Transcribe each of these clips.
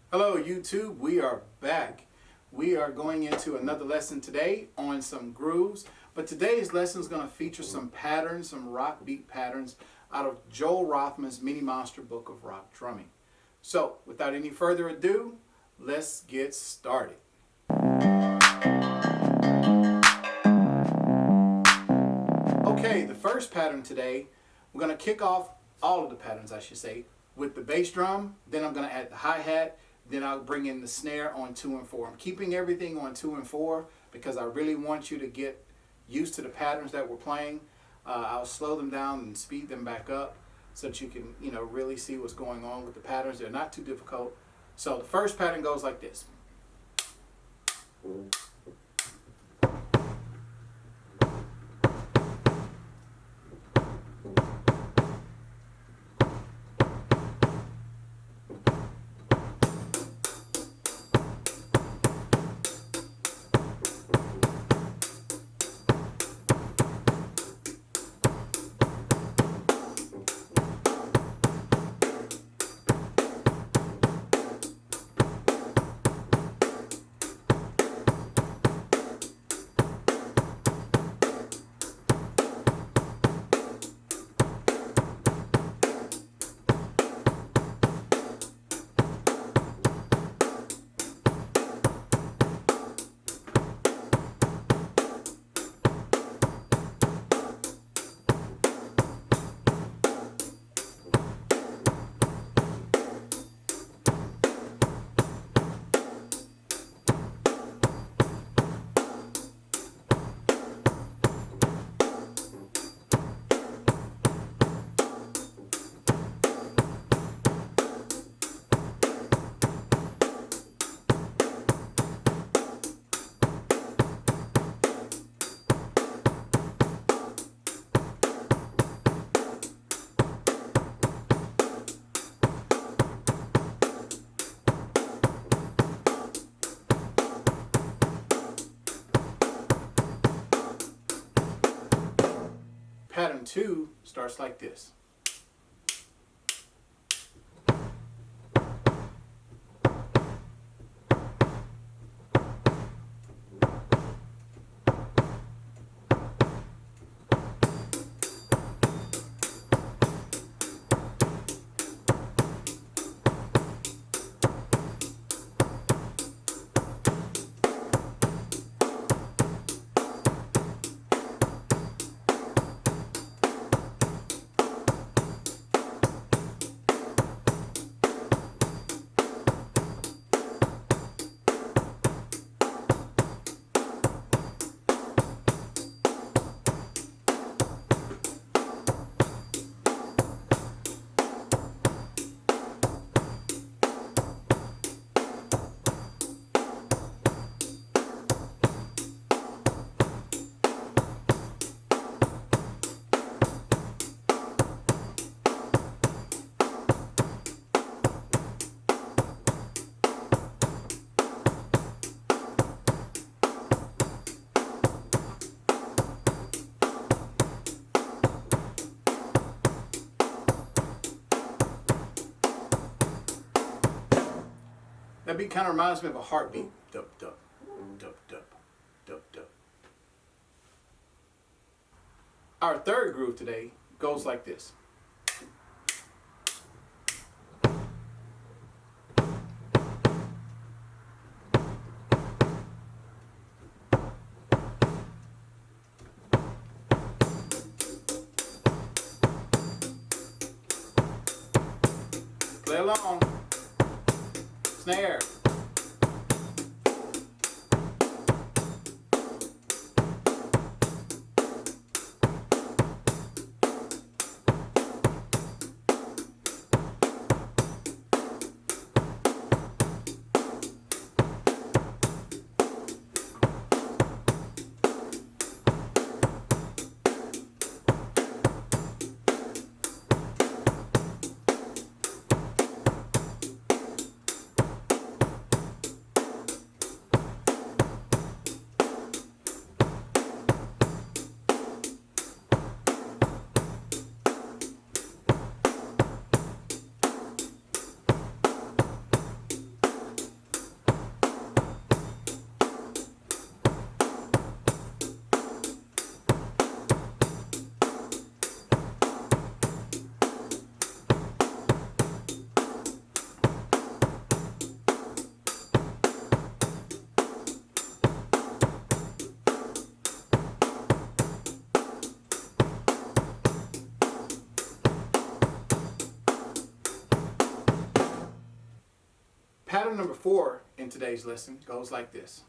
Hello YouTube, we are back. We are going into another lesson today on some grooves, but today's lesson is going to feature some patterns, some rock beat patterns out of Joel Rothman's Mini Monster Book of Rock Drumming. So without any further ado, let's get started. Okay, the first pattern today, we're going to kick off all of the patterns, I should say, with the bass drum. Then I'm going to add the hi-hat. Then I'll bring in the snare on 2 and 4. I'm keeping everything on 2 and 4 because I really want you to get used to the patterns that we're playing. I'll slow them down and speed them back up so that you can, really see what's going on with the patterns. They're not too difficult. So the first pattern goes like this. Pattern 2 starts like this. That beat kind of reminds me of a heartbeat. Dup, dup, dup, dup, dup, dup. Our third groove today goes like this. Play along. Snare. pattern number 4 in today's lesson goes like this.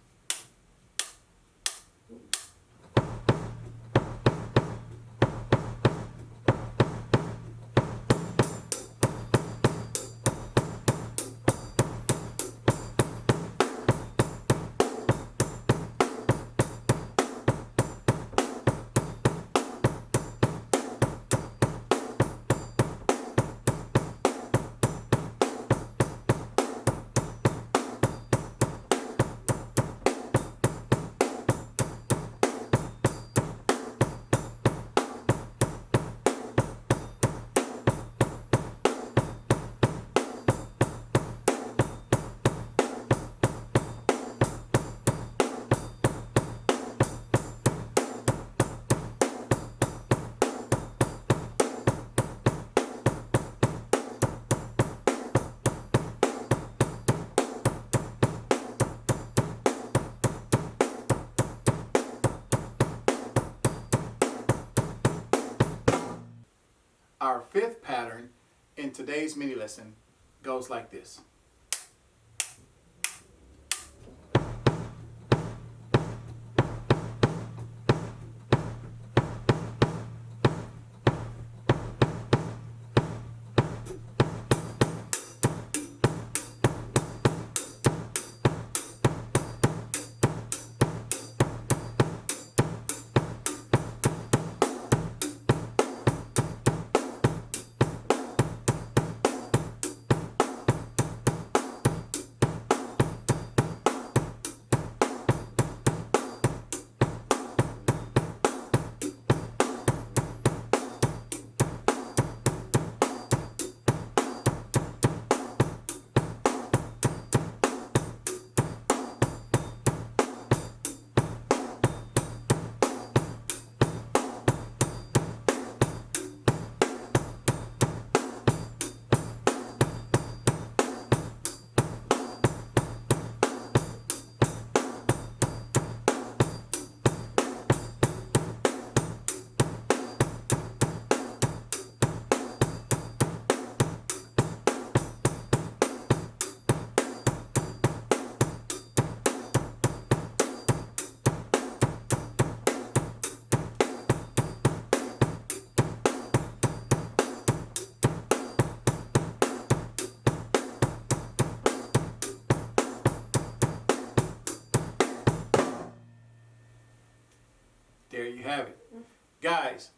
Our 5th pattern in today's mini lesson goes like this. There you have it. Guys,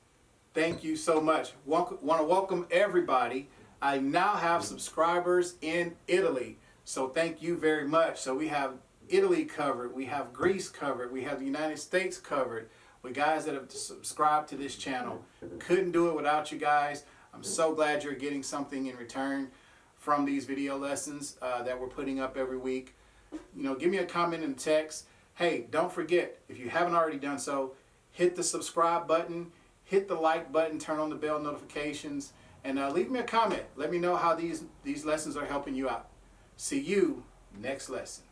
thank you so much. Want to welcome everybody. I now have subscribers in Italy, so thank you very much. So we have Italy covered, we have Greece covered, we have the United States covered, with guys that have subscribed to this channel. Couldn't do it without you guys. I'm so glad you're getting something in return from these video lessons that we're putting up every week. You know, give me a comment and text. Hey, don't forget, if you haven't already done so, hit the subscribe button, hit the like button, turn on the bell notifications, and leave me a comment. Let me know how these lessons are helping you out. See you next lesson.